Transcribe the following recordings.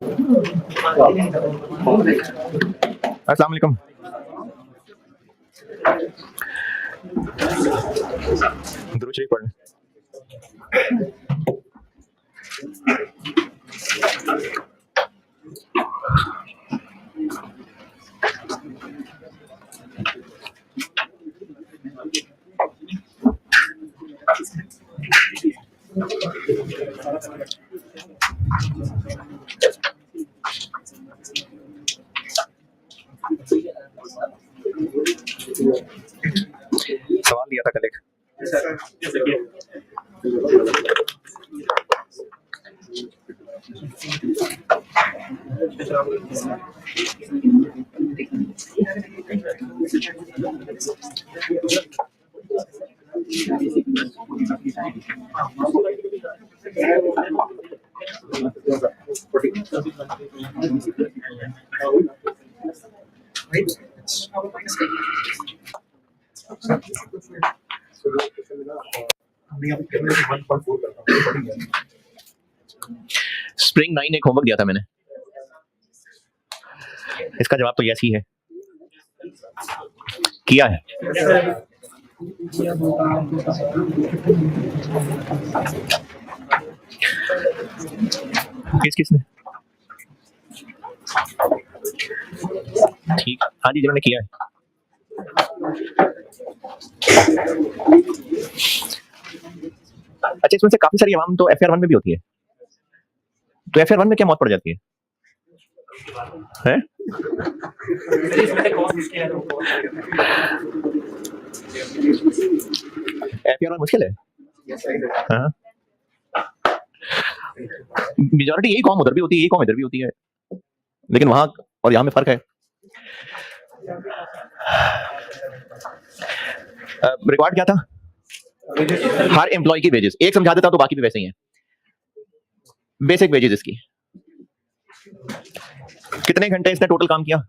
अस्सलाम वालेकुम। दुरूद शरीफ पढ़ लें। सवाल दिया था कल एक। स्प्रिंग 9 एक होमवर्क दिया था मैंने, इसका जवाब तो यस ही है। किया है। किसने? ठीक, हाँ जी जिन्होंने किया है। अच्छा, इसमें से काफी सारी आवाम तो FR 1 में भी होती है, तो FR 1 में क्या मौत पड़ जाती है? FR 1 मुश्किल है। हाँ, मेजॉरिटी यही कौम उधर भी होती है, यही कौम इधर भी होती है, लेकिन वहां और यहाँ में फर्क है। रिकॉर्ड क्या था? हर एम्प्लॉय की वेजेस, एक समझा देता तो बाकी भी वैसे ही हैं। बेसिक वेजेस इसकी कितने घंटे इसने टोटल काम किया,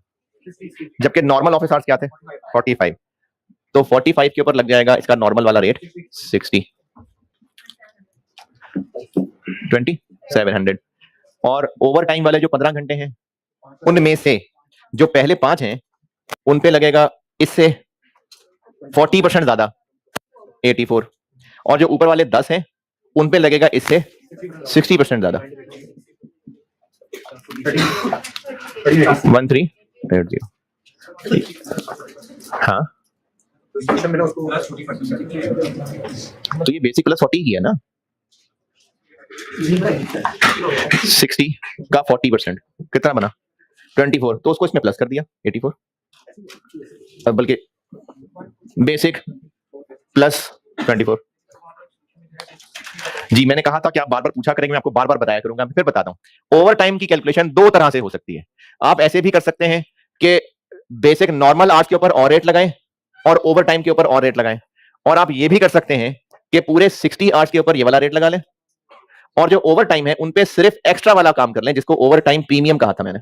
जबकि नॉर्मल ऑफिस आवर्स क्या थे 45, तो 45 के ऊपर लग जाएगा इसका नॉर्मल वाला रेट 60, 2700। और ओवर टाइम वाले जो 15 घंटे हैं उनमें से जो पहले 5 हैं उन पे लगेगा इससे 40% ज्यादा 84, और जो ऊपर वाले 10 हैं उन पे लगेगा इससे 60% ज्यादा 1380। हाँ, तो ये बेसिक प्लस 40 ही है ना, 60 का 40% कितना बना 24, तो उसको इसमें प्लस कर दिया 84, बल्कि बेसिक प्लस 24। जी मैंने कहा था कि आप बार बार पूछा करेंगे, मैं आपको बार बार बताया करूंगा। मैं फिर बताता हूं, ओवर टाइम की कैलकुलेशन दो तरह से हो सकती है। आप ऐसे भी कर सकते हैं कि बेसिक नॉर्मल आवर्स के ऊपर और रेट लगाएं और ओवर टाइम के ऊपर और रेट लगाएं, और आप ये भी कर सकते हैं कि पूरे 60 आवर्स के ऊपर ये वाला रेट लगा लें, और जो ओवर टाइम है उन पे सिर्फ एक्स्ट्रा वाला काम कर लें, जिसको ओवर टाइम प्रीमियम कहा था मैंने।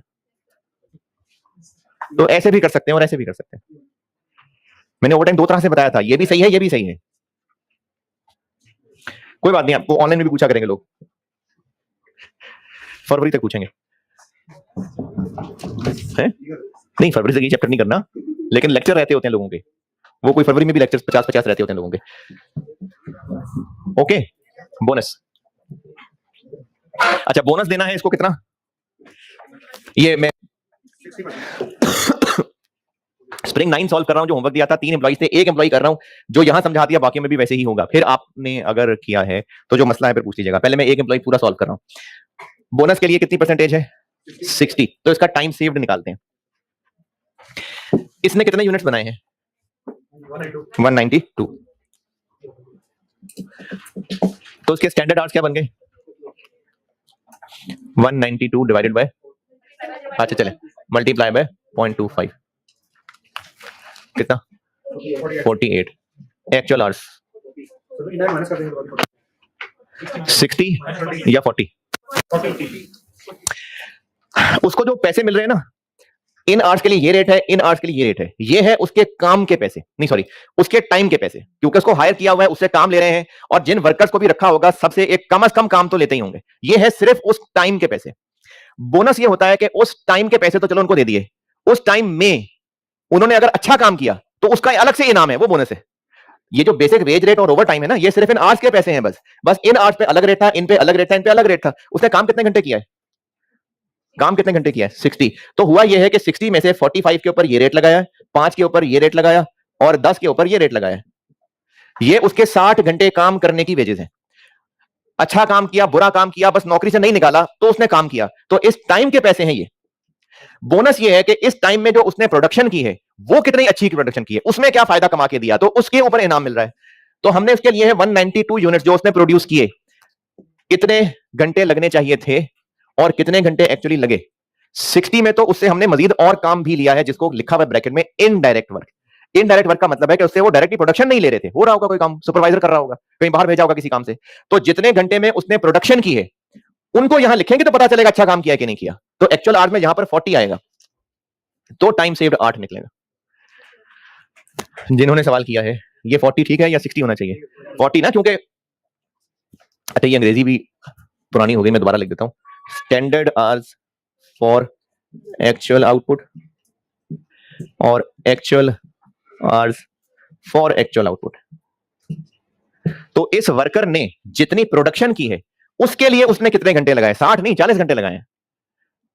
तो ऐसे भी कर सकते हैं और ऐसे भी कर सकते हैं। मैंने ओवर टाइम दो तरह से बताया था, ये भी सही है, ये भी सही है। कोई बात नहीं, आपको ऑनलाइन में भी पूछा करेंगे लोग, फरवरी तक पूछेंगे है? नहीं, फरवरी तक ये चैप्टर नहीं करना, लेकिन लेक्चर रहते होते हैं लोगों के, वो कोई फरवरी में भी लेक्चर 50-50 रहते होते हैं लोगों के। Okay, bonus. अच्छा, बोनस देना है इसको कितना, ये मैं स्प्रिंग 9 सॉल्व कर रहा हूं, जो होमवर्क दिया था 3 एम्प्लॉइज थे, एक एम्प्लॉय कर रहा हूं जो यहां समझा दिया, बाकी में भी वैसे ही होगा। फिर आपने अगर किया है तो जो मसला है फिर पूछ लीजिएगा। पहले मैं एक एम्प्लॉय पूरा सॉल्व कर रहा हूं। बोनस के लिए कितनी परसेंटेज है 60, तो इसका टाइम सेव्ड निकालते हैं। इसने कितने यूनिट्स बनाए हैं 192, तो उसके स्टैंडर्ड आवर्स क्या बन गए 192 डिवाइडेड बाय, अच्छा चले मल्टीप्लाई बाय 0.25, कितना 48 एक्चुअल आवर्स 60 या 40। उसको जो पैसे मिल रहे हैं ना, इन आवर्स के लिए ये रेट है, इन आवर्स के लिए ये रेट है, ये है उसके काम के पैसे, नहीं सॉरी उसके टाइम के पैसे, क्योंकि उसको हायर किया हुआ है, उससे काम ले रहे हैं, और जिन वर्कर्स को भी रखा होगा सबसे एक कम से कम काम तो लेते ही होंगे। ये है सिर्फ उस टाइम के पैसे। बोनस ये होता है कि उस टाइम के पैसे तो चलो उनको दे दिए, उस टाइम में उन्होंने अगर अच्छा काम किया तो उसका अलग से इनाम है, वो बोनस है। ये जो बेसिक वेज रेट और ओवर टाइम है ना, ये सिर्फ इन आवर्स के पैसे हैं बस। बस इन आवर्स पे अलग रेट था, इन पे अलग रेट था, इन पे अलग रेट था। उसने काम कितने घंटे किया है? काम कितने घंटे किया है? 60। तो हुआ ये है कि 60 में से 45 के ऊपर ये रेट लगाया, 5 के ऊपर ये रेट लगाया और 10 के ऊपर ये रेट लगाया। ये उसके 60 घंटे काम करने की वेजेस है। अच्छा काम किया, बुरा काम किया, बस नौकरी से नहीं निकाला तो उसने काम किया, तो इस टाइम के पैसे हैं ये। बोनस ये है कि इस टाइम में जो उसने प्रोडक्शन की है वो कितनी अच्छी प्रोडक्शन की है, उसमें क्या फायदा कमा के दिया, तो उसके ऊपर इनाम मिल रहा है। तो हमने उसके लिए है 192 यूनिट जो उसने प्रोड्यूस किए, कितने घंटे लगने चाहिए थे और कितने घंटे एक्चुअली लगे। 60 में तो उससे हमने मजीद और काम भी लिया है जिसको लिखा हुआ ब्रैकेट में इनडायरेक्ट वर्क। इनडायरेक्ट वर्क का मतलब है कि उससे वो डायरेक्टली प्रोडक्शन नहीं ले रहे थे, हो रहा होगा कोई काम, सुपरवाइजर कर रहा होगा, कहीं बाहर भेजा होगा किसी काम से। तो जितने घंटे में उसने प्रोडक्शन की है उनको यहां लिखेंगे तो पता चलेगा अच्छा काम किया कि नहीं किया। तो एक्चुअल आवर्स में यहां पर 40 आएगा, तो टाइम सेव्ड 8 निकलेगा। जिन्होंने सवाल किया है ये 40 ठीक है या 60 होना चाहिए? 40 ना, क्योंकि अच्छा ये अंग्रेजी भी पुरानी हो गई, मैं दोबारा लिख देता हूं। Standard hours for actual output और actual hours for actual output. तो इस वर्कर ने जितनी प्रोडक्शन की है उसके लिए उसने कितने घंटे लगाए? 60 नहीं, 40 घंटे लगाए।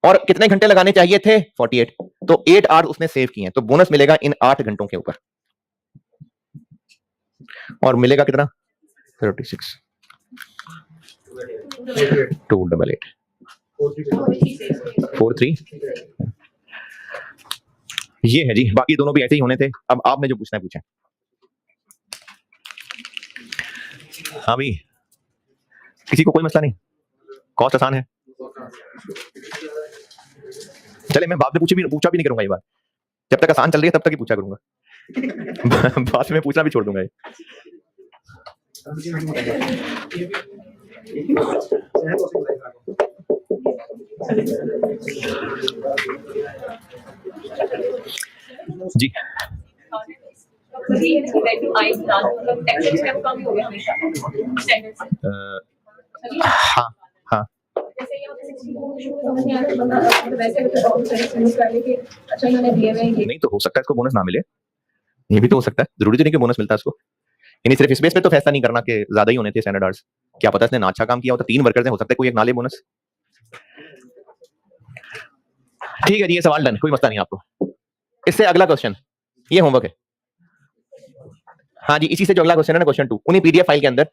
और कितने घंटे लगाने चाहिए थे? 48। तो 8 आवर्स उसने सेव किए हैं, तो बोनस मिलेगा इन 8 घंटों के ऊपर। और मिलेगा कितना? 36 288 43। ये है जी, बाकी दोनों भी ऐसे ही होने थे। अब आपने जो पूछना है पूछें। हाँ भाई, किसी को कोई मसला नहीं, कॉस्ट आसान है। चले मैं बाद में पूछा भी नहीं करूंगा ये बात, जब तक आसान चल रही है तब तक ही पूछा करूंगा। बाद में पूछना भी छोड़ दूंगा ये। जी हाँ हाँ, नहीं तो हो सकता है इसको बोनस ना मिले, ये भी तो हो सकता है, जरूरी तो नहीं कि बोनस मिलता है इसको। यानी सिर्फ इस बेस पे तो फैसला नहीं करना कि ज्यादा ही होने थे स्टैंडर्ड आवर्स, क्या पता इसने ना अच्छा काम किया हो, तो 3 वर्कर्स हैं, हो सकता है कोई एक ना ले बोनस। ठीक है जी, ये सवाल डन, कोई मसला नहीं आपको। इससे अगला क्वेश्चन, ये होमवर्क है। हाँ जी, इसी से जो अगला क्वेश्चन है ना, क्वेश्चन 2, उन्हीं पीडीएफ फाइल के अंदर।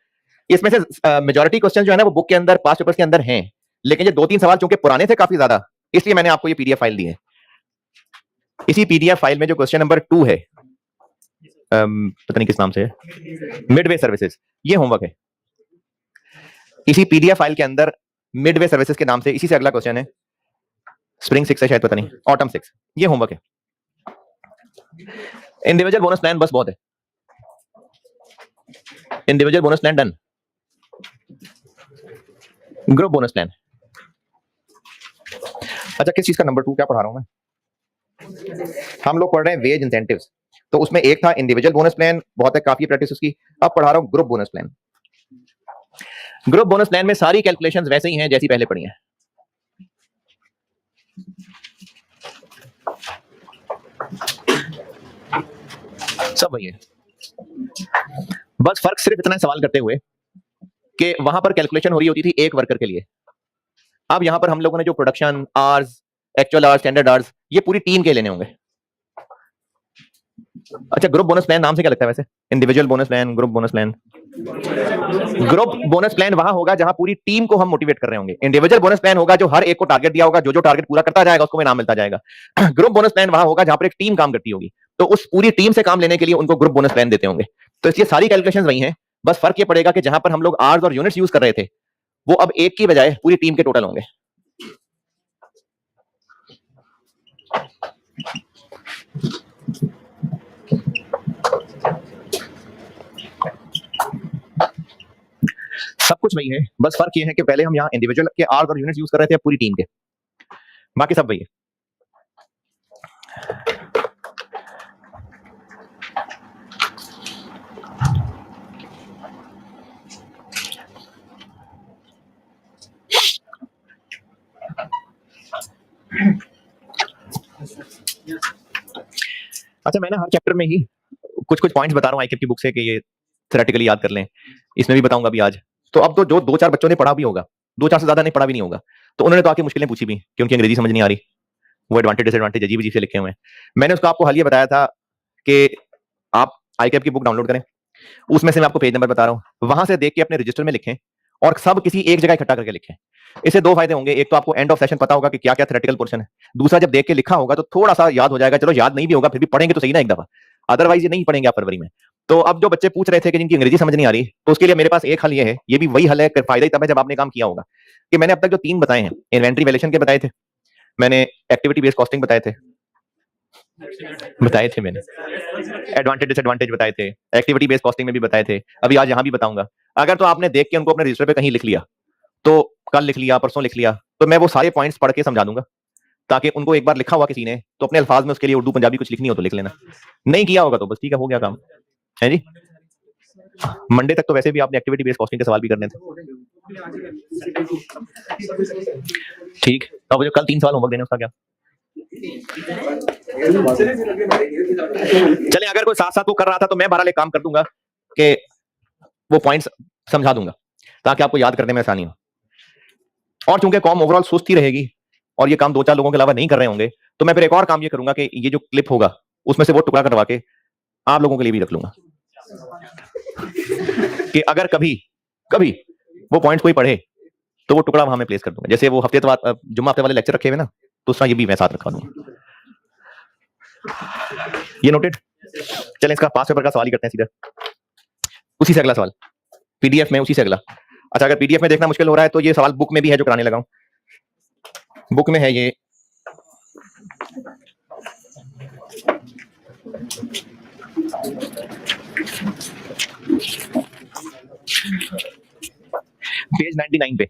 इसमें से मेजॉरिटी क्वेश्चन जो है ना वो बुक के अंदर, पास्ट पेपर्स के अंदर हैं, लेकिन ये 2-3 सवाल चूंकि पुराने थे काफी ज्यादा, इसलिए मैंने आपको ये पीडीएफ फाइल दी है। इसी पीडीएफ फाइल में जो क्वेश्चन नंबर 2 है, पता नहीं किस नाम से है, मिडवे सर्विसेज, ये होमवर्क है। इसी पीडीएफ फाइल के अंदर मिडवे सर्विसेज के नाम से इसी से अगला क्वेश्चन है, स्प्रिंग 6 है शायद, पता नहीं, ऑटम 6, ये होमवर्क है। इंडिविजुअल बोनस प्लान बस बहुत है, individual bonus plan done. Group bonus plan, अच्छा किस चीज का नंबर 2 क्या पढ़ा रहा हूं मैं? हम लोग पढ़ रहे हैं वेज इंसेंटिव्स, तो उसमें एक था इंडिविजुअल बोनस प्लान, बहुत है, काफी प्रैक्टिस उसकी। अब पढ़ा रहा हूं group bonus plan. Group bonus plan में सारी कैलकुलेशंस वैसे ही हैं जैसी पहले पढ़ी हैं। सब वही है, बस फर्क सिर्फ इतना सवाल करते हुए कि वहां पर कैलकुलेशन हो रही होती थी एक वर्कर के लिए, अब यहां पर हम लोगों ने जो production hours, actual hours, standard hours, ये पूरी टीम के लेने होंगे। अच्छा ग्रुप बोनस प्लान नाम से क्या लगता है वैसे? Individual bonus plan, group bonus plan. Group bonus plan वहां होगा जहां पूरी टीम को हम मोटिवेट कर रहे होंगे। इंडिविजुअल बोनस प्लान होगा जो हर एक को टारगेट दिया होगा, जो जो टारगेट पूरा करता जाएगा उसको इनाम मिलता जाएगा। ग्रुप बोनस प्लान वहां होगा जहां पर एक टीम काम करती होगी, तो उस पूरी टीम से काम लेने के लिए उनको ग्रुप बोनस प्लान देते होंगे। तो इसलिए सारी कैलकुलेशंस वही हैं, बस फर्क ये पड़ेगा कि जहां पर हम लोग आवर्स और यूनिट्स यूज कर रहे थे वो अब एक की बजाय पूरी टीम के टोटल होंगे। सब कुछ वही है, बस फर्क ये है कि पहले हम यहाँ इंडिविजुअल के आवर्स और यूनिट्स यूज कर रहे थे पूरी टीम के, बाकी सब वही है। अच्छा, मैं ना हर चैप्टर में ही कुछ कुछ पॉइंट्स बता रहा हूँ आईकेप की बुक से कि ये थ्योरेटिकली याद कर लें। इसमें भी बताऊंगा अभी आज। तो अब तो जो 2-4 बच्चों ने पढ़ा भी होगा, 2-4 से ज्यादा ने पढ़ा भी नहीं होगा, तो उन्होंने तो आके मुश्किलें पूछी भी कि उनकी अंग्रेजी समझ नहीं आ रही, वो एडवांटेज डिसएडवांटेज अजीब अजीब से लिखे हुए हैं। मैंने उसको आपको हल ये बताया था कि आप आईकेप की बुक डाउनलोड करें, उसमें से मैं आपको पेज नंबर बता रहा हूँ, वहां से देख के अपने रजिस्टर में लिखें और सब किसी एक जगह इकट्ठा करके लिखें। इससे दो फायदे होंगे, एक तो आपको एंड ऑफ सेशन पता होगा कि क्या क्या थ्योरेटिकल पोर्शन है, दूसरा जब देख के लिखा होगा तो थोड़ा सा याद हो जाएगा। चलो याद नहीं भी होगा फिर भी पढ़ेंगे तो सही ना एक दफा, अदरवाइज ये नहीं पढ़ेंगे आप फरवरी में। तो अब जो बच्चे पूछ रहे थे कि जिनकी अंग्रेजी समझ नहीं आ रही, तो उसके लिए मेरे पास एक हल ये है, ये भी वही हल है, फायदा ही तब है जब आपने काम किया होगा, कि मैंने अब तक जो 3 बताए हैं, इन्वेंटरी वैल्यूएशन के बताए थे, मैंने एक्टिविटी बेस्ड कॉस्टिंग बताए थे मैंने एडवांटेज डिसएडवांटेज बताए थे, एक्टिविटी बेस्ड कॉस्टिंग में भी बताए थे, अभी आज यहां भी बताऊंगा। अगर तो आपने देख के उनको अपने रजिस्टर पे कहीं लिख लिया, तो कल लिख लिया, परसों लिख लिया, तो मैं वो सारे पॉइंट्स पढ़ के समझा दूंगा, ताकि उनको एक बार लिखा हुआ किसी ने तो अपने अल्फाज में उसके लिए उर्दू पंजाबी कुछ लिखनी हो तो लिख लेना, नहीं किया होगा तो बस ठीक है, हो गया काम है जी। मंडे तक तो वैसे भी आपने एक्टिविटी बेस्ड कॉस्टिंग के सवाल भी करने थे, ठीक। तो अब जो कल 3 सवाल होमवर्क देने उसका क्या? चले, अगर कोई साथ साथ वो कर रहा था तो मैं बहरहाल एक काम कर दूंगा कि वो पॉइंट्स समझा दूंगा ताकि आपको याद करने में आसानी हो। और चूंकि कॉम ओवरऑल सुस्त ही रहेगी और ये काम 2-4 लोगों के अलावा नहीं कर रहे होंगे, तो मैं फिर एक और काम ये करूंगा कि ये जो क्लिप होगा उसमें से वो टुकड़ा करवा के आप लोगों के लिए भी रख लूंगा, कि अगर कभी कभी वो पॉइंट्स कोई पढ़े तो वो टुकड़ा वहां में प्लेस कर दूंगा। जैसे वो हफ्ते जुम्मा हफ्ते वाले लेक्चर रखे हुए ना, तो उसका ये भी मैं साथ रखा दूंगा। ये नोटेड। चलें, इसका पास पेपर का सवाल ही करते हैं सीधा, उसी से अगला सवाल पीडीएफ में, उसी से अगला। अच्छा, अगर पीडीएफ में देखना मुश्किल हो रहा है तो ये सवाल बुक में भी है जो कराने लगा हूं, बुक में है ये। पेज 99 पे।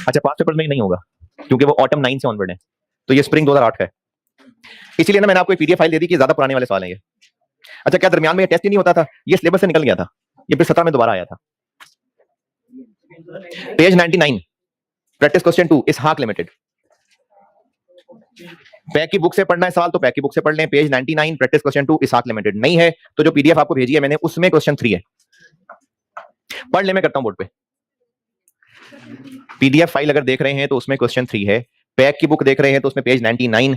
अच्छा, पास पेपर में ही नहीं होगा क्योंकि वो ऑटम 9 से ऑनवर्ड है, तो ये स्प्रिंग 2008 का है, इसीलिए ना मैंने आपको एक पीडीएफ फाइल दे दी कि ज्यादा पुराने वाले सवाल हैं ये। अच्छा, क्या दरमियान में ये टेस्ट ही नहीं होता था? ये सिलेबस से निकल गया था, ये फिर 17 में दोबारा आया था। पेज 99, प्रैक्टिस क्वेश्चन 2, इसहाक लिमिटेड। पैक की बुक से पढ़ना है सवाल तो पैक की बुक से पढ़ लें। पेज 99, प्रैक्टिस क्वेश्चन 2, इसहाक लिमिटेड। नहीं है तो जो पीडीएफ आपको भेजी है मैंने उसमें क्वेश्चन 3 है, पढ़ ले, मैं करता हूं बोर्ड पे। पीडीएफ फाइल अगर देख रहे हैं तो उसमें क्वेश्चन 3 है, पैक की बुक देख रहे हैं तो उसमें पेज 99,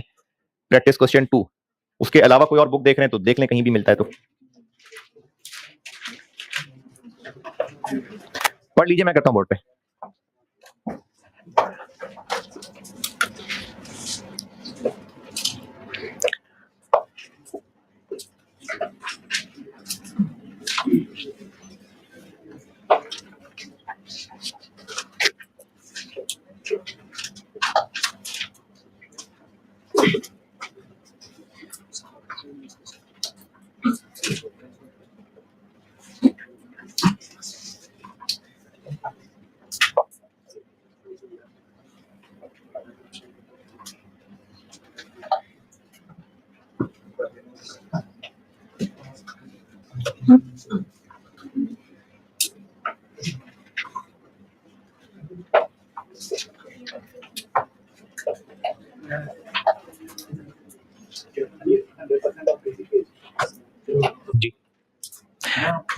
प्रैक्टिस क्वेश्चन 2। उसके अलावा कोई और बुक देख रहे हैं तो देख लें, कहीं भी मिलता है तो पढ़ लीजिए, मैं करता हूं बोर्ड पे। जी,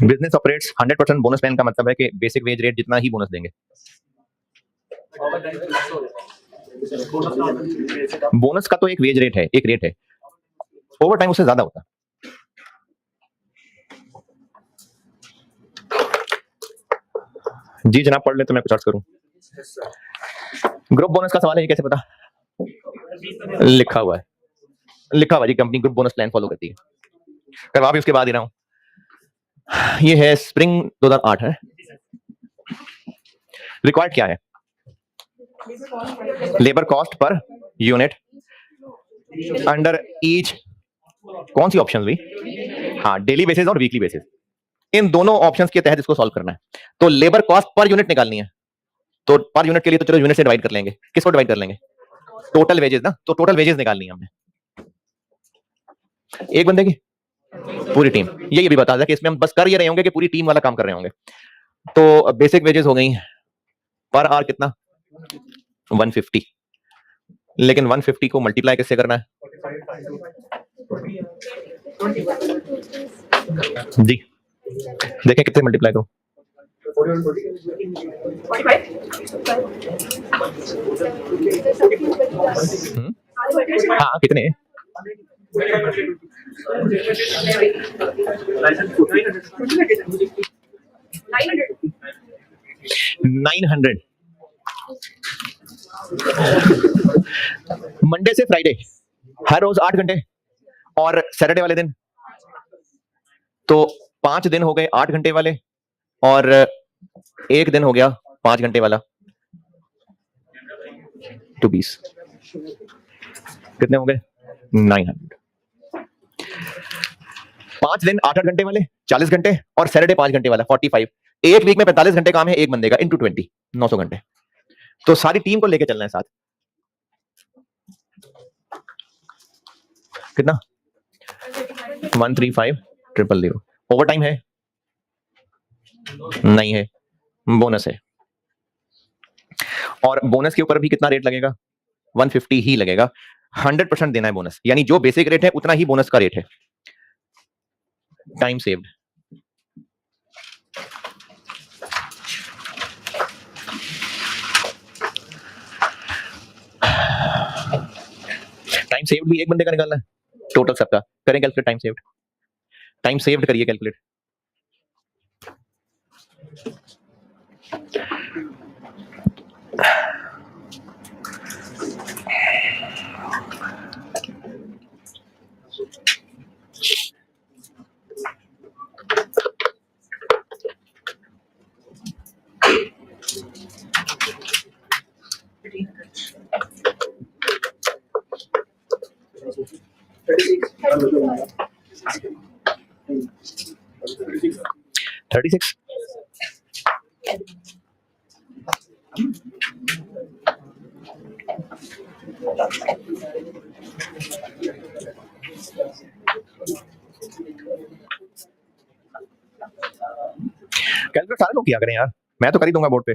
बिजनेस ऑपरेट्स 100% बोनस प्लान का मतलब है कि बेसिक वेज रेट जितना ही बोनस देंगे। बोनस का तो एक वेज रेट है, एक रेट है, ओवर टाइम उससे ज्यादा होता है। जी जनाब, पढ़ ले तो मैं कुछ अर्ज करूं। ग्रुप बोनस का सवाल है, ये कैसे पता? लिखा हुआ है, लिखा हुआ जी, company group bonus plan follow करती है। करवा भी उसके बाद ही रहा हूं। ये है स्प्रिंग 2008 है। रिक्वायर्ड क्या है? Labour cost per unit under each, कौन सी ऑप्शन हुई? हाँ, डेली बेसिस और वीकली बेसिस, इन दोनों ऑप्शंस के तहत इसको सॉल्व करना है। तो लेबर कॉस्ट पर यूनिट निकालनी है, तो पर यूनिट के लिए तो चलो यूनिट से डिवाइड कर लेंगे। किसको डिवाइड कर लेंगे? टोटल वेजेस ना, तो टोटल वेजेस निकालनी है हमने। एक बंदे की, पूरी टीम। ये भी बता दें कि इसमें हम बस कर ये रहे होंगे कि पूरी टीम वाला काम कर रहे होंगे। तो बेसिक वेजेस हो गई पर आवर कितना? 150। लेकिन 150 को मल्टीप्लाई किससे करना है? जी देखें कितने मल्टीप्लाई करूं। हाँ कितने 900 मंडे से फ्राइडे हर रोज 8 घंटे और सैटरडे वाले दिन तो 5 दिन हो गए 8 घंटे वाले और एक दिन हो गया 5 घंटे वाला तो 20 कितने हो गए 900। 5 दिन 8 घंटे वाले 40 घंटे और सैटरडे 5 घंटे वाला 45। एक वीक में 45 घंटे काम है एक बंदे का इंटू 20 900 घंटे। तो सारी टीम को लेके चलना है साथ। कितना 135,000 ओवर टाइम है नहीं है बोनस है और बोनस के ऊपर भी कितना रेट लगेगा 150 ही लगेगा। 100% देना है बोनस यानी जो बेसिक रेट है उतना ही बोनस का रेट है। टाइम सेव्ड टाइम सेव्ड भी एक बंदे का निकालना है टोटल सबका। करें कैलकुलेट टाइम सेव्ड करिए कैलकुलेट। थर्टी सिक्स कैलकुलेट सारे लोग किया करें यार मैं तो कर ही दूंगा बोर्ड पे।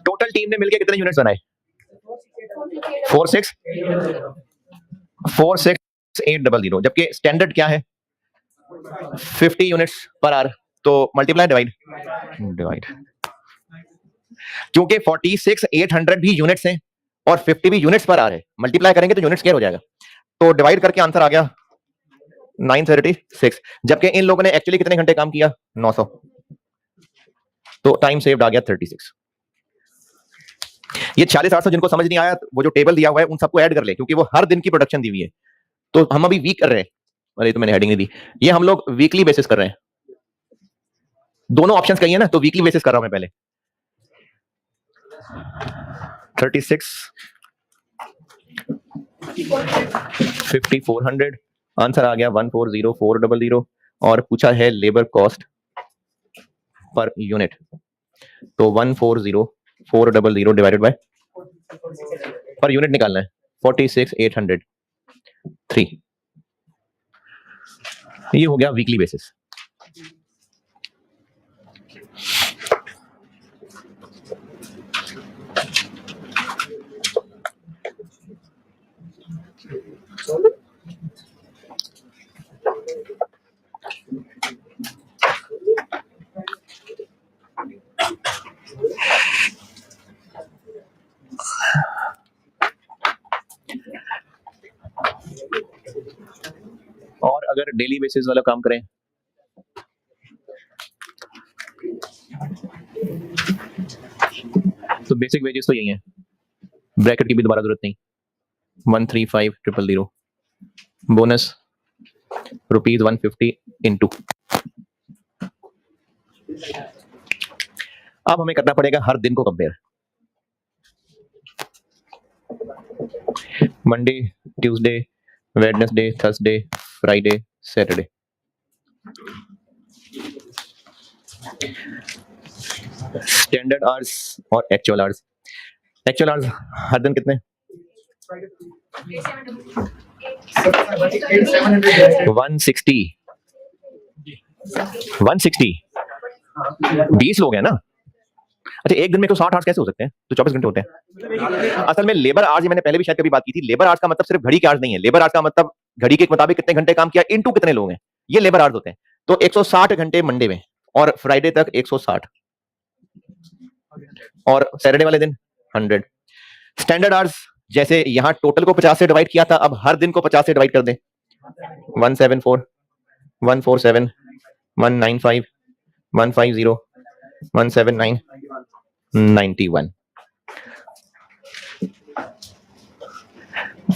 टोटल टीम ने मिलकर कितने यूनिट्स बनाए 46800 जबकि स्टैंडर्ड क्या है 50 यूनिट्स पर आवर तो मल्टीप्लाई डिवाइड क्योंकि 46,800 भी यूनिट्स हैं और 50 भी यूनिट्स पर आवर है मल्टीप्लाई करेंगे तो यूनिट्स स्क्वायर हो जाएगा तो डिवाइड करके आंसर आ गया 936 जबकि इन लोगों ने एक्चुअली कितने घंटे काम किया 900 तो टाइम सेव्ड आ गया 36। ये 40-800 जिनको समझ नहीं आया वो जो टेबल दिया हुआ है उन सबको ऐड कर ले क्योंकि वो हर दिन की प्रोडक्शन दी हुई है तो हम अभी वीक कर रहे हैं। अरे तो मैंने हेडिंग नहीं दी ये हम लोग वीकली बेसिस कर रहे हैं दोनों ऑप्शंस कही है ना तो वीकली बेसिस कर रहा हूं मैं पहले 36 5400 आंसर आ गया 140,400 और पूछा है लेबर कॉस्ट पर यूनिट तो 140,400 डिवाइडेड बाय पर यूनिट निकालना है 46,803 ये हो गया वीकली बेसिस। और अगर डेली बेसिस वाला काम करें तो बेसिक वेजेस तो यही है, ब्रैकेट की भी दोबारा जरूरत नहीं, 135,000 बोनस ₹150 इंटू। अब हमें करना पड़ेगा हर दिन को compare, Monday, Tuesday, Wednesday, Thursday, Friday, Saturday. Standard hours और एक्चुअल आवर्स। एक्चुअल आवर्स हर दिन कितने? 160 20 लोग हैं ना। अच्छा, एक दिन में 160 आवर्स कैसे हो सकते हैं? तो 24 घंटे होते हैं। असल में लेबर आवर्स, मैंने पहले भी शायद कभी बात की थी, लेबर आवर्स का मतलब सिर्फ घड़ी के आवर्स नहीं है। लेबर आवर्स का मतलब घड़ी के मुताबिक कितने घंटे काम किया इनटू कितने लोग हैं, ये लेबर आवर्स होते हैं। तो 160 घंटे मंडे में और फ्राइडे तक 160 और सैटरडे वाले दिन 100। स्टैंडर्ड आवर्स जैसे यहां टोटल को 50 से डिवाइड किया था, अब हर दिन को 50 से डिवाइड कर दें। 174, 147, 195, 150, 179, 91,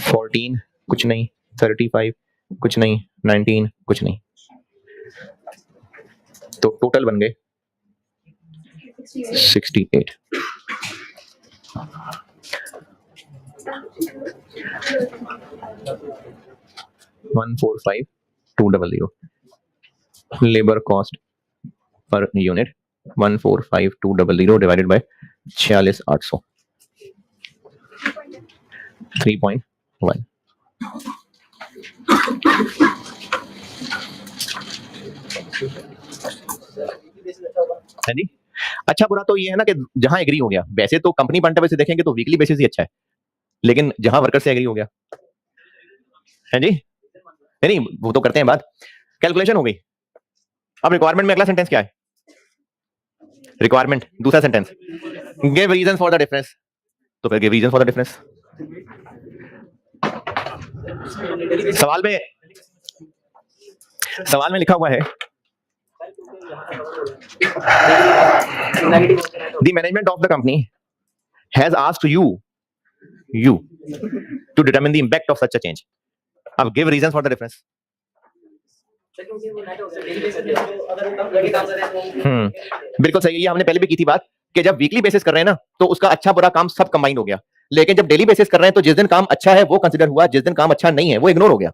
14 कुछ नहीं, 35 कुछ नहीं, 19 कुछ नहीं, तो टोटल बन गए 68। $145,200 labour cost per unit 145,200 divided by 46,800, 3.1। है जी। अच्छा बुरा तो ये है ना कि जहां एग्री हो गया, वैसे तो कंपनी पॉइंट ऑफ व्यू से देखेंगे तो वीकली बेसिस ही अच्छा है, लेकिन जहां वर्कर से एग्री हो गया है जी, नहीं वो तो करते हैं बात, कैलकुलेशन हो गई। अब रिक्वायरमेंट में अगला सेंटेंस क्या है? रिक्वायरमेंट दूसरा sentence, give reason for the difference, तो फिर give reason for the difference. सवाल में लिखा हुआ है the management of the company has asked you to determine the impact of such a change. अब give reasons for the difference. बिल्कुल सही है, ये हमने पहले भी की थी बात कि जब वीकली बेसिस कर रहे हैं ना तो उसका अच्छा बुरा काम सब कंबाइन हो गया, लेकिन जब डेली बेसिस कर रहे हैं तो जिस दिन काम अच्छा है वो कंसिडर हुआ, जिस दिन काम अच्छा नहीं है वो इग्नोर हो गया।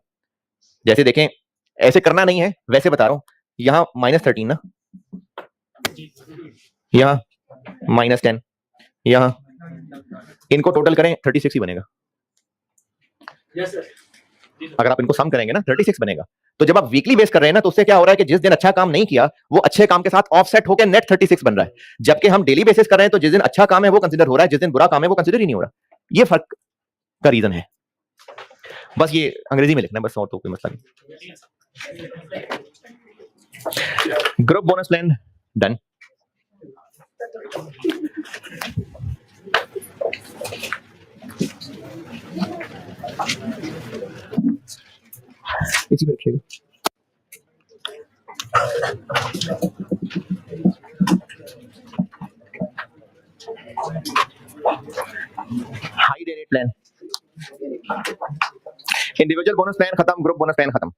जैसे देखें, ऐसे करना नहीं है, वैसे बता रहा हूं, यहां -13 ना, यहां -10, यहां इनको टोटल करें 36 ही बनेगा। yes, अगर आप इनको सम करेंगे ना 36 बनेगा। तो जब आप वीकली बेस कर रहे हैं ना तो उससे क्या हो रहा है कि जिस दिन अच्छा काम नहीं किया वो अच्छे काम के साथ ऑफसेट होकर नेट 36 बन रहा है, जबकि हम डेली बेसिस कर रहे हैं तो जिस दिन अच्छा काम है वो कंसीडर हो रहा है, जिस दिन बुरा काम है वो कंसीडर ही नहीं हो रहा। ये फर्क का रीजन है, बस ये अंग्रेजी में लिखना है बस, और तो कोई मसला नहीं। Group bonus plan done. इसी में रखिएगा। High day rate plan, individual bonus plan खत्म, ग्रुप बोनस प्लान खत्म।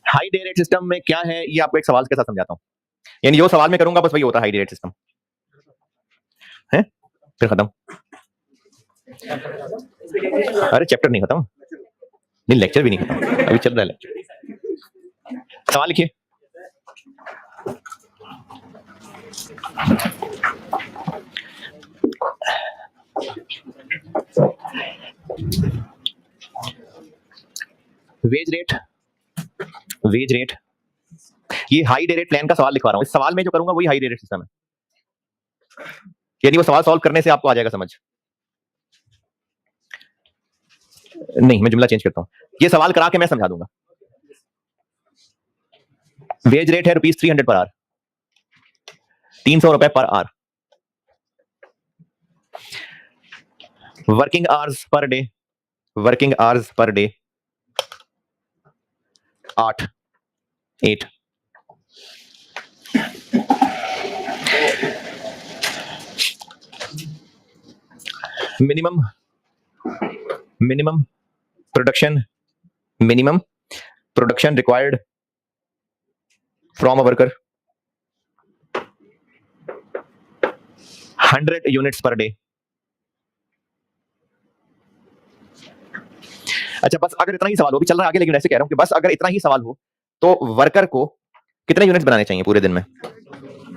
हाई डे रेट सिस्टम में क्या है ये आपको एक सवाल के साथ समझाता हूं, यानी जो सवाल में करूंगा बस वही होता है हाई डे रेट सिस्टम है। फिर खत्म। अरे चैप्टर नहीं खत्म, नहीं लेक्चर भी नहीं खत्म, अभी चल रहा है लेक्चर। सवाल लिखिए। वेज रेट, ये हाई डे रेट प्लान का सवाल लिखवा रहा हूं। इस सवाल में जो करूंगा वही हाई डे रेट सिस्टम है, यानी वो सवाल सॉल्व करने से आपको आ जाएगा समझ। नहीं, मैं जुमला चेंज करता हूं, ये सवाल करा के मैं समझा दूंगा। वेज रेट है ₹300 per hour, ₹300 per hour. Working hours per day, working hours per day 8 minimum production required from a worker 100 units per day. अच्छा, बस अगर इतना ही सवाल हो, भी चल रहा है आगे, लेकिन ऐसे कह रहा हूं कि बस अगर इतना ही सवाल हो तो वर्कर को कितने यूनिट्स बनाने चाहिए पूरे दिन में?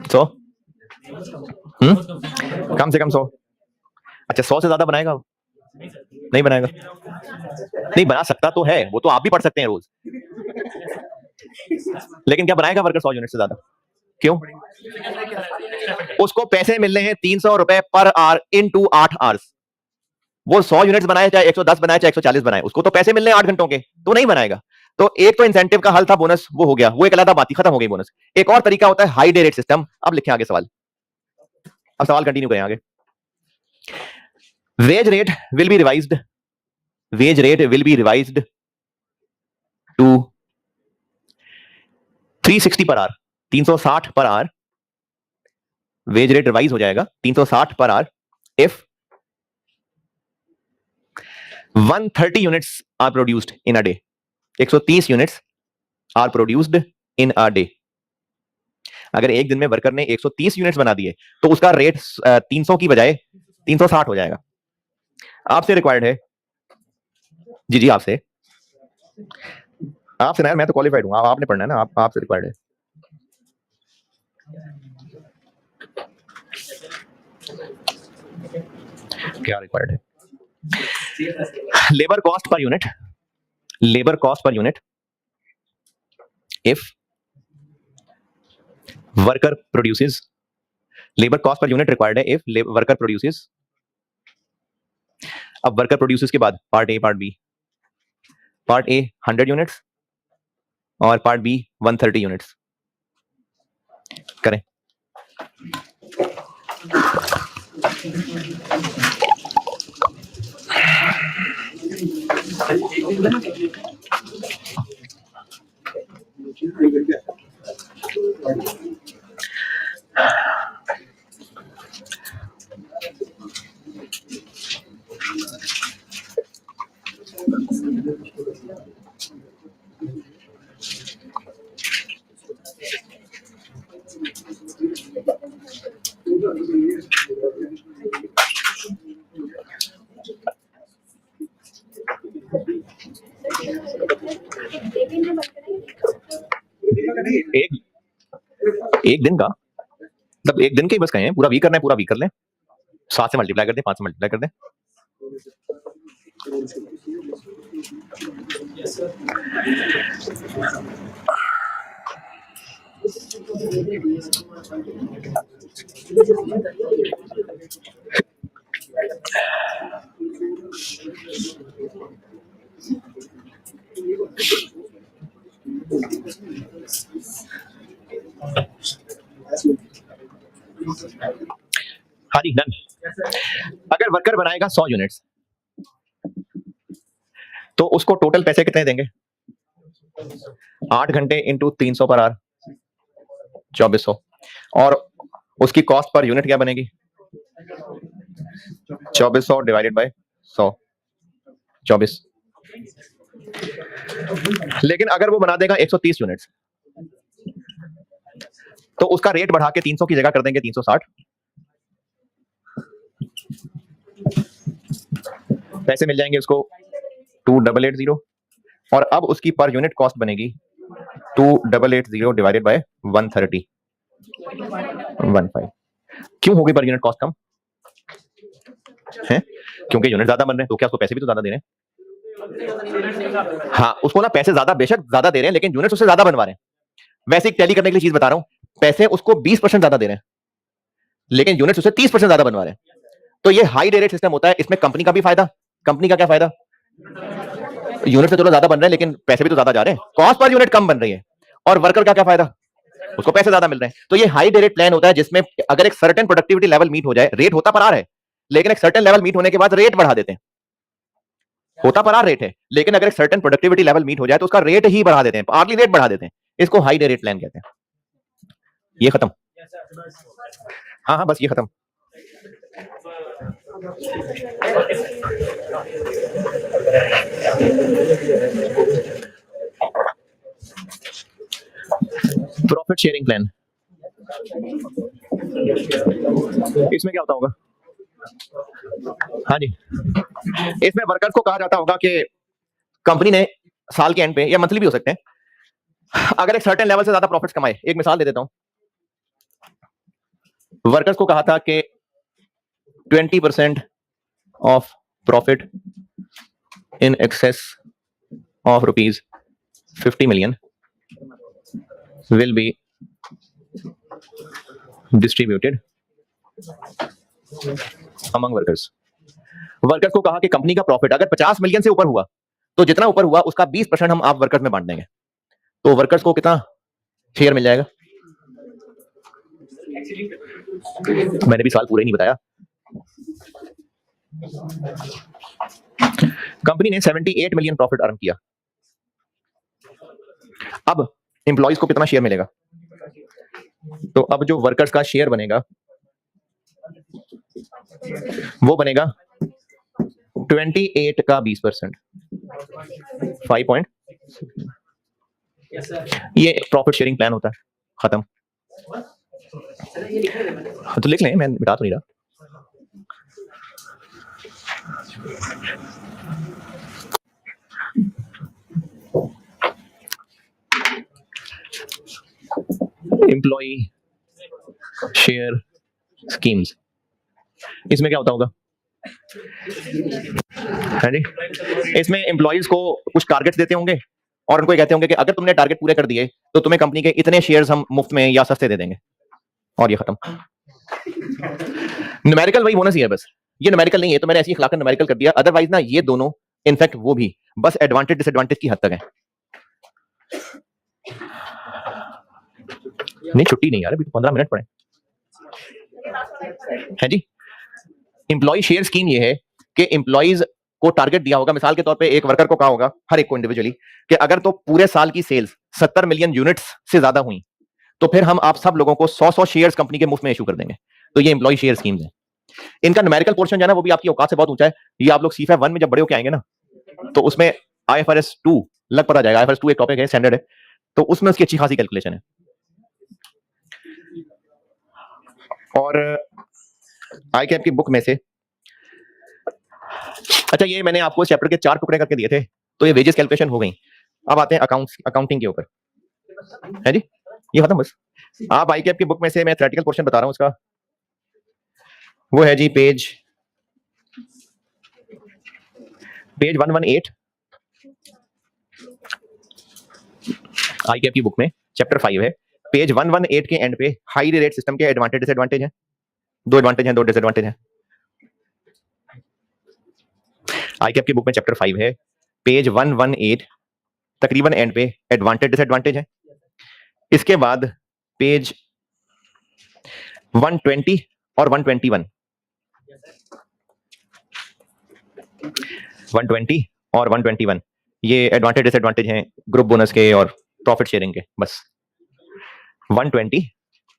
100? कम से कम 100। अच्छा, 100 से ज्यादा बनाएगा? नहीं बनाएगा। नहीं बना सकता तो है, वो तो आप भी पढ़ सकते हैं रोज, लेकिन क्या बनाएगा वर्कर 100 यूनिट से ज्यादा? क्यों? उसको पैसे मिल रहे हैं 300 रुपए पर आवर इनटू 8 आवर्स। वो 100 यूनिट्स बनाए, चाहे 110 बनाए, चाहे 140 बनाए, उसको तो पैसे मिल रहे हैं 8 घंटों के, तो नहीं बनाएगा। तो एक तो इंसेंटिव का हल था, बोनस वो हो गया, वो एक अलग बात थी, खत्म हो गई बोनस। एक और तरीका होता है हाई डे रेट सिस्टम। अब लिखें आगे सवाल, अब सवाल कंटिन्यू करें आगे। Wage rate will be revised, wage rate will be revised to 360 per our, 360 per our. Wage rate revise हो जाएगा 360 per hour if 130 units are produced in a day. 130 units are produced in a day. अगर एक दिन में worker ने 130 units बना दिए तो उसका रेट 300 की बजाय 360 हो जाएगा। आपसे रिक्वायर्ड है जी, जी आपसे ना, मैं तो क्वालिफाइड हूं, आपने पढ़ना है ना, आपसे रिक्वायर्ड है। क्या रिक्वायर्ड है? Labour cost per unit, labour cost per unit if worker produces, labour cost per unit required है इफ वर्कर प्रोड्यूसेस। अब वर्कर प्रोड्यूसेस के बाद part a part b, part a 100 units और पार्ट बी 130 यूनिट्स। करें। एक दिन का मतलब एक दिन के ही बस कहें, पूरा वीक करना है, पूरा वीक कर लें, 7 से मल्टीप्लाई कर दें, 5 से मल्टीप्लाई कर दें। हाँ जी, डन। अगर वर्कर बनाएगा 100 यूनिट्स तो उसको टोटल पैसे कितने देंगे? 8 घंटे इंटू 300 पर आवर 2400, और उसकी कॉस्ट पर यूनिट क्या बनेगी? 2400 डिवाइडेड बाय 100, 24। लेकिन अगर वो बना देगा 130 यूनिट्स तो उसका रेट बढ़ा के 300 की जगह कर देंगे 360। पैसे मिल जाएंगे उसको 2880, और अब उसकी पर यूनिट कॉस्ट बनेगी 2880 डिवाइडेड बाय 130, 15। क्यों होगी पर यूनिट कॉस्ट कम है? क्योंकि यूनिट ज्यादा बन रहे हैं, तो क्या उसको पैसे भी तो ज्यादा दे रहे हैं? हाँ, उसको ना पैसे ज्यादा, बेशक ज्यादा दे रहे हैं, लेकिन यूनिट उससे ज्यादा बनवा रहे हैं। वैसे एक टैली करने के लिए चीज बता रहा हूं, पैसे उसको 20% ज्यादा दे रहे हैं, लेकिन यूनिट उसे 30% ज्यादा बनवा रहे हैं। तो ये हाई डे रेट सिस्टम होता है। इसमें कंपनी का भी फायदा, कंपनी का क्या फायदा? यूनिट से चलो ज्यादा बन रहे हैं, लेकिन पैसे भी तो ज्यादा जा रहे हैं, कॉस्ट पर यूनिट कम बन रही है। और वर्कर का क्या फायदा? उसको पैसे ज्यादा मिल रहे हैं। तो ये हाई डे रेट प्लान होता है जिसमें अगर एक सर्टेन प्रोडक्टिविटी लेवल मीट हो जाए, रेट होता पर आ रहा है लेकिन एक सर्टेन लेवल मीट होने के बाद रेट बढ़ा देते हैं। होता पर रेट है, लेकिन अगर एक सर्टेन प्रोडक्टिविटी लेवल मीट हो जाए तो उसका रेट ही बढ़ा देते हैं, आर्ली रेट बढ़ा देते हैं। इसको हाई डे रेट प्लान कहते हैं। ये खत्म। हाँ हाँ, बस ये खत्म। प्रॉफिट शेयरिंग प्लान, इसमें क्या होता होगा? हाँ जी, इसमें वर्कर्स को कहा जाता होगा कि कंपनी ने साल के एंड पे या मंथली भी हो सकते हैं, अगर एक सर्टेन लेवल से ज्यादा प्रॉफिट्स कमाए, एक मिसाल दे देता हूं, वर्कर्स को कहा था कि 20% of profit in excess of ₹50 million will be distributed among workers. Workers को कहा कि कंपनी का प्रॉफिट अगर 50 मिलियन से ऊपर हुआ तो जितना ऊपर हुआ उसका 20% हम आप वर्कर्स में बांट देंगे। तो वर्कर्स को कितना शेयर मिल जाएगा? मैंने भी सवाल पूरे नहीं बताया। कंपनी ने 78 मिलियन प्रॉफिट अर्न किया। अब एम्प्लॉइज को कितना शेयर मिलेगा? तो अब जो वर्कर्स का शेयर बनेगा वो बनेगा 28 का 20%, 5. ये प्रॉफिट शेयरिंग प्लान होता है। खत्म। तो लिख लें, मैं मिटा तो नहीं रहा। एम्प्लॉई शेयर स्कीम्स, इसमें क्या होता होगा? है जी, इसमें एम्प्लॉइज को कुछ टारगेट्स देते होंगे और उनको कहते होंगे कि अगर तुमने टारगेट पूरे कर दिए तो तुम्हें कंपनी के इतने शेयर्स हम मुफ्त में या सस्ते दे देंगे, और ये खत्म। न्यूमेरिकल वही बोनस ही है, बस ये न्यूमेरिकल नहीं है तो मैंने ऐसी इखलाकन न्यूमेरिकल कर दिया। अदरवाइज ना ये दोनों इनफैक्ट वो भी बस एडवांटेज डिसएडवांटेज की हद तक है। नहीं छुट्टी नहीं यार, अभी तो 15 मिनट पड़े हैं जी। एम्प्लॉय शेयर स्कीम ये है कि एम्प्लॉइज को टारगेट दिया होगा, मिसाल के तौर पे एक वर्कर को कहा होगा, हर एक को इंडिविजुअली, कि अगर तो पूरे साल की सेल्स 70 मिलियन यूनिट्स से ज्यादा हुई तो फिर हम आप सब लोगों को 100 शेयर्स कंपनी के मुफ्त में इशू कर देंगे। तो ये एम्प्लॉय शेयर स्कीम्स है। इनका न्यूमेरिकल पोर्शन जो है ना वो भी आपकी औकात से बहुत ऊंचा है। ये आप लोग C5 1 में जब बड़े होके आएंगे ना तो उसमें IFRS 2 लग पता जाएगा। IFRS 2 एक टॉपिक है, स्टैंडर्ड है, तो उसमें उसकी अच्छी खासी कैलकुलेशन है। और ICAP की बुक में से, अच्छा ये मैंने आपको चैप्टर के 4 टुकड़े करके दिए थे, तो ये वेजेस कैलकुलेशन हो गई। अब आते हैं अकाउंटिंग के ऊपर, है जी, ये खत्म बस। आप ICAP की बुक में से मैं थ्योरेटिकल पोर्शन बता रहा हूं उसका, वो है जी पेज 118 ICAP की बुक में, चैप्टर 5 है, पेज 118 के एंड पे हाई रेट सिस्टम के एडवांटेज डिसएडवांटेज हैं। 2 एडवांटेज हैं, 2 डिसएडवांटेज हैं। ICAP की बुक में चैप्टर 5 है, पेज 118 तकरीबन एंड पे एडवांटेज डिसएडवांटेज है। इसके बाद पेज 120 और 121 और 121 ये एडवांटेज डिसएडवांटेज हैं ग्रुप बोनस के और प्रॉफिट शेयरिंग के, बस 120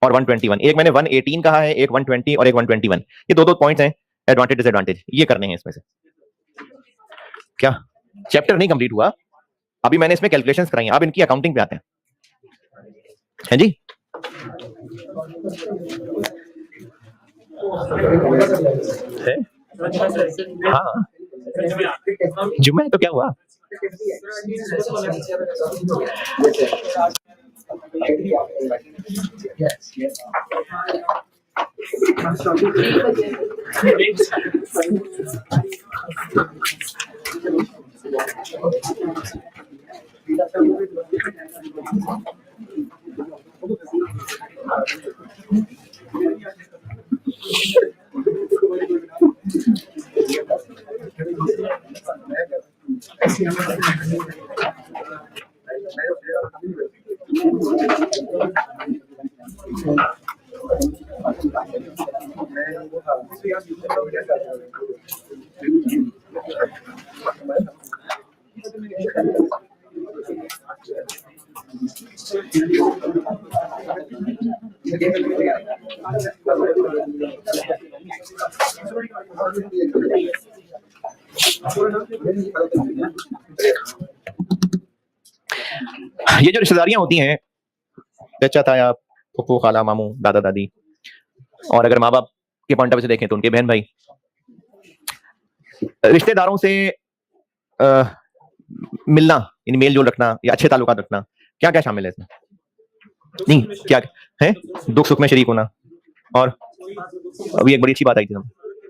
और 121। एक मैंने 118 कहा है, एक 120 और एक 121, ये दो पॉइंट्स हैं एडवांटेज डिसएडवांटेज, ये करने हैं इसमें से। क्या चैप्टर नहीं कंप्लीट हुआ अभी, मैंने इसमें कैलकुलेशंस कराई हैं। अब इनकी अकाउंटिंग पे आते हैं, हैं जी। है? हाँ जुम्मे तो क्या हुआ? ये जो रिश्तेदारियां होती हैं, चाचा ताया, फूफू, खाला, मामू, दादा दादी, और अगर माँ बाप के पॉइंट ऑफ व्यू से देखें तो उनके बहन भाई, रिश्तेदारों से मिलना, इन मेल जोल रखना या अच्छे ताल्लुकात रखना, क्या क्या शामिल है इसमें? नहीं, क्या है? दुख सुख में शरीक होना, और अभी एक बड़ी अच्छी बात आई थी,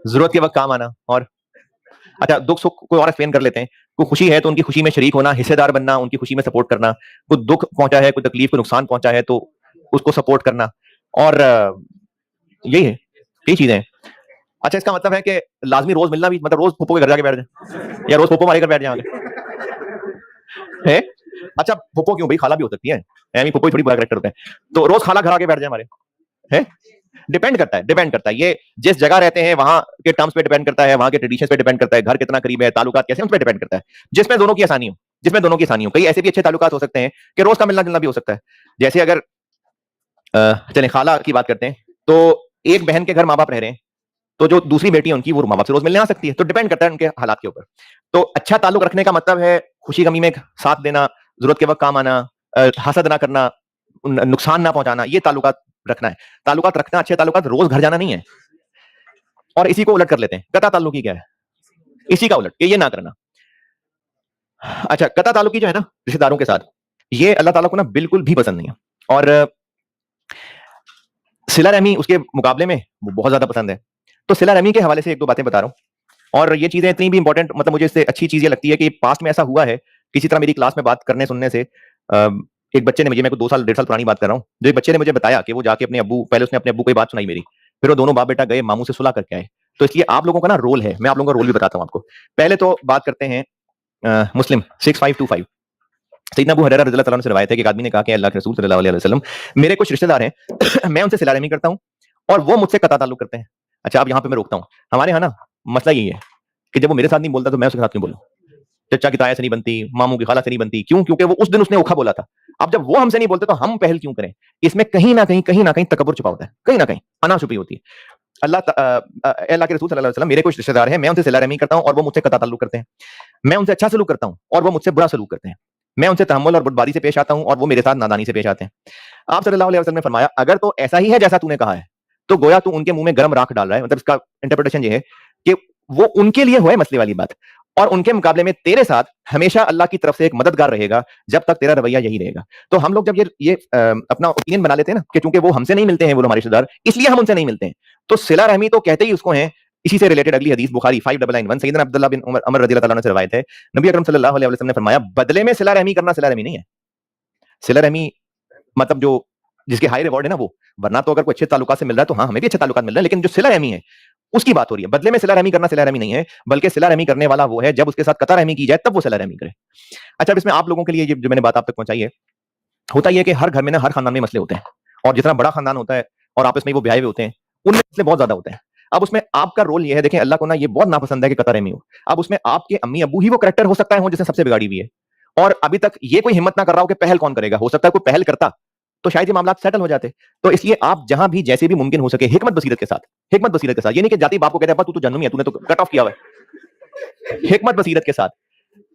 जरूरत के वक्त काम आना, और अच्छा दुख सुख कोई और एक्सप्लेन कर लेते हैं। कोई खुशी है तो उनकी खुशी में शरीक होना, हिस्सेदार बनना, उनकी खुशी में सपोर्ट करना। कोई दुख पहुंचा है, कोई तकलीफ, कोई नुकसान पहुंचा है तो उसको सपोर्ट करना, और यही है, यही चीजें हैं। अच्छा, इसका मतलब है कि लाजमी रोज मिलना भी, मतलब रोज फूफो के घर जाके बैठ जाए या रोज फूफो हमारे घर बैठ जाए है? अच्छा, फूफो क्यों भाई, खाला भी हो सकती है, फूफो थोड़ी बुरा कैरेक्टर होते हैं, तो रोज खाला घर आके बैठ जाए हमारे, है? डिपेंड करता है, डिपेंड करता है, ये जिस जगह रहते हैं वहां के टर्म्स पे डिपेंड करता है, वहां के ट्रेडिशंस पे डिपेंड करता है, घर कितना करीब है, ताल्लुकात कैसे, उस पर डिपेंड करता है, जिसमें दोनों की आसानी हो, जिसमें दोनों की आसानी हो। कई ऐसे भी अच्छे ताल्लुकात हो सकते हैं कि रोज का मिलना जुलना भी हो सकता है। जैसे अगर चले खाला की बात करते हैं, तो एक बहन के घर माँ बाप रह रहे हैं, तो जो दूसरी बेटी है उनकी, वो माँ बाप से रोज मिलने आ सकती है, तो डिपेंड करता है उनके हालात के ऊपर। तो अच्छा ताल्लुक रखने का मतलब है खुशी गमी में साथ देना, जरूरत के वक्त काम आना, हसद ना करना, नुकसान ना पहुंचाना, ये ताल्लुकात रखना है। ताल्लुकात रखना, अच्छे ताल्लुकात, रोज घर जाना नहीं है। और इसी को उलट कर लेते हैं, कता ताल्लुकी क्या है, इसी का उलट, ये ना करना। अच्छा, कता ताल्लुकी जो है ना रिश्तेदारों के साथ, ये अल्लाह ताला को ना बिल्कुल भी पसंद नहीं है, और सिला रहमी उसके मुकाबले में वो बहुत ज्यादा पसंद है। तो सिला रहमी के हवाले से एक दो बातें बता रहा हूं, और ये चीजें इतनी भी इंपॉर्टेंट, मतलब मुझे इससे अच्छी चीज ये लगती है कि पास्ट में ऐसा हुआ है, किसी तरह मेरी क्लास में बात करने सुनने से एक बच्चे ने मुझे, मैं को 2 साल 1.5 साल पुरानी बात कर रहा हूँ, जो एक बच्चे ने मुझे बताया कि वो जाके अपने अब्बू, पहले उसने अपने अब्बू को ये बात सुनाई मेरी, फिर वो दोनों बाप बेटा गए मामू से सुलह करके आए। तो इसलिए आप लोगों का ना रोल है, मैं आप लोगों का रोल भी बताता हूँ आपको। पहले तो बात करते हैं मुस्लिम 6525, सैयदना अबू हुरैरा रज़ियल्लाहु अन्हु से रवायत है कि एक आदमी ने कहा कि अल्लाह के रसूल सल्लल्लाहु अलैहि वसल्लम, मेरे कुछ रिश्तेदार हैं मैं उनसे सिला रहमी करता हूँ और वो मुझसे कता ताल्लुक करते हैं। अच्छा, अब यहाँ पे मैं रोकता हूँ, हमारे यहाँ ना मसला यही है कि जब वो मेरे साथ नहीं बोलता तो मैं उसके साथ क्यों बोलूं? चचा की ताया से नहीं बनती, मामू की खाला से नहीं बनती, क्यों? क्योंकि वो उस दिन उसने ओखा बोला था। अब जब वो हमसे नहीं बोलते तो हम पहल क्यों करें? इसमें कहीं ना कहीं तकब्बुर छुपा होता है, कहीं ना कहीं अना छुपी होती है। अल्लाह के रसूल सल्लल्लाहु अलैहि वसल्लम, मेरे कुछ रिश्तेदार हैं, मैं उनसे सिला रहमी करता हूं और वो मुझसे कता ताल्लुक करते हैं। मैं उनसे अच्छा सलूक करता हूं और वो मुझसे बुरा सलूक करते हैं। मैं उनसे तहम्मुल और बुर्दबारी से पेश आता हूं और वो मेरे साथ नादानी से पेश आते हैं। आप सल्लल्लाहु अलैहि वसल्लम ने फरमाया, अगर तो ऐसा ही है जैसा तूने कहा है, तो गोया तू उनके मुंह में गर्म राख डाल रहा है। मतलब इसका इंटरप्रिटेशन ये है कि वो उनके लिए हुआ है मसले वाली बात, और उनके मुकाबले में तेरे साथ हमेशा अल्लाह की तरफ से एक मददगार रहेगा जब तक तेरा रवैया यही रहेगा। तो हम लोग जब ये अपना ओपिनियन बना लेते हैं ना कि चूंकि वो हमसे नहीं मिलते हैं, वो हमारे रिश्तेदार, इसलिए हम उनसे नहीं मिलते हैं, तो सिला रहमी तो कहते ही उसको है। इसी से रिलेटेड अगली हदीस बुखारी 5991, सैयदना अब्दुल्लाह बिन उमर रज़ियल्लाहु ताला अन्हु से रवायत है, नबी अकरम सल्लल्लाहु अलैहि वसल्लम ने फरमाया, बदले में सिला रहमी करना सिला रहमी नहीं है। सिला रहमी मतलब जो जिसके हाई रिवॉर्ड है ना वो, वरना तो अगर कोई अच्छे ताल्लुकात से मिल रहा है तो हाँ, हमें भी अच्छे ताल्लुकात मिल रहे हैं, लेकिन जो सिला रहमी है उसकी बात हो रही है। बदले में सिला रहमी करना सिला रहमी नहीं है, बल्कि सिला रहमी करने वाला वो है जब उसके साथ कता रहमी की जाए तब वो सिला रहमी करे। अच्छा, अब इसमें आप लोगों के लिए जो मैंने बात आप तक पहुंचाई है, होता यह है कि हर घर में ना, हर खानदान में मसले होते हैं, और जितना बड़ा खानदान होता है और आपस में वो ब्याहे हुए होते हैं, उनमें मसले बहुत ज्यादा होते हैं। अब उसमें आपका रोल ये है, देखें अल्लाह को ना ये बहुत नापसंद है कि कता रहमी हो। अब उसमें आपके अम्मी अब्बू ही वो कैरेक्टर हो सकता है जिसने सबसे बिगाड़ी हुई है, और अभी तक ये कोई हिम्मत ना कर रहा हो कि पहल कौन करेगा। हो सकता है कोई पहल करता तो शायद ये मामला सेटल हो जाते। तो इसलिए आप जहां भी जैसे भी मुमकिन हो सके हिकमत बसीरत के साथ, हिकमत बसीरत के साथ, ये नहीं कि जाति बाप को कहते हैं तू तो जन्मी है, तूने तो कट ऑफ किया हुआ है, हिकमत बसीरत के साथ,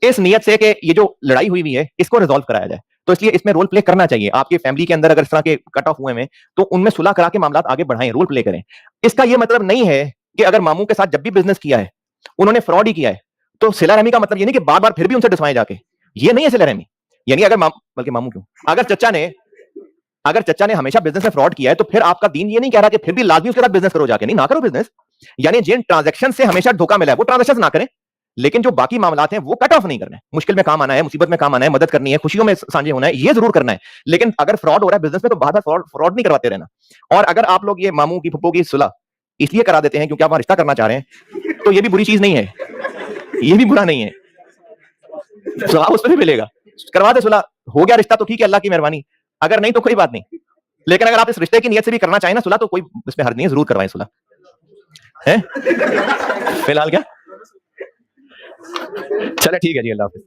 इस नियत से कि ये जो लड़ाई हुई है इसको रिजॉल्व कराया जाए। तो इसलिए इसमें रोल प्ले करना चाहिए। आपकी फैमिली के अंदर अगर इस तरह के कट ऑफ हुए हैं तो उनमें सुलह करा के मामला आगे बढ़ाएं, रोल प्ले करें। इसका यह मतलब नहीं है कि अगर मामू के साथ जब भी बिजनेस किया है उन्होंने फ्रॉड ही किया है तो सिला रहमी का मतलब ये नहीं कि बार बार फिर भी उनसे डिसवाए जाके, ये नहीं है सिला रहमी। यानी अगर बल्कि मामू क्यों, अगर चचा ने हमेशा बिजनेस में फ्रॉड किया है तो फिर आपका दीन ये नहीं कह रहा कि फिर भी लाजमी उसके साथ बिजनेस करो जाके, नहीं, ना करो बिजनेस। यानी जिन ट्रांजैक्शन से हमेशा धोखा मिला है वो ट्रांजैक्शन ना करें, लेकिन जो बाकी मामलात हैं वो कट ऑफ नहीं करना है। मुश्किल में काम आना है, मुसीबत में काम आना है, मदद करनी है, खुशियों में साझे होना है, ये जरूर करना है। लेकिन अगर फ्रॉड हो रहा है बिजनेस में तो बार बार फ्रॉड नहीं करवाते रहना। और अगर आप लोग ये मामू की फुप्पो की सुलह इसलिए करा देते हैं क्योंकि आप वहां रिश्ता करना चाह रहे हैं, तो ये भी बुरी चीज नहीं है, ये भी बुरा नहीं है, सवाब उस पर भी मिलेगा। करवा दे सुलह, हो गया रिश्ता तो ठीक है, अल्लाह की मेहरबानी, अगर नहीं तो कोई बात नहीं। लेकिन अगर आप इस रिश्ते की नियत से भी करना चाहें ना सुलह, तो कोई इसमें हर्ज नहीं है, जरूर करवाएं सुलह है। फिलहाल क्या, चले ठीक है जी, अल्लाह हाफिज।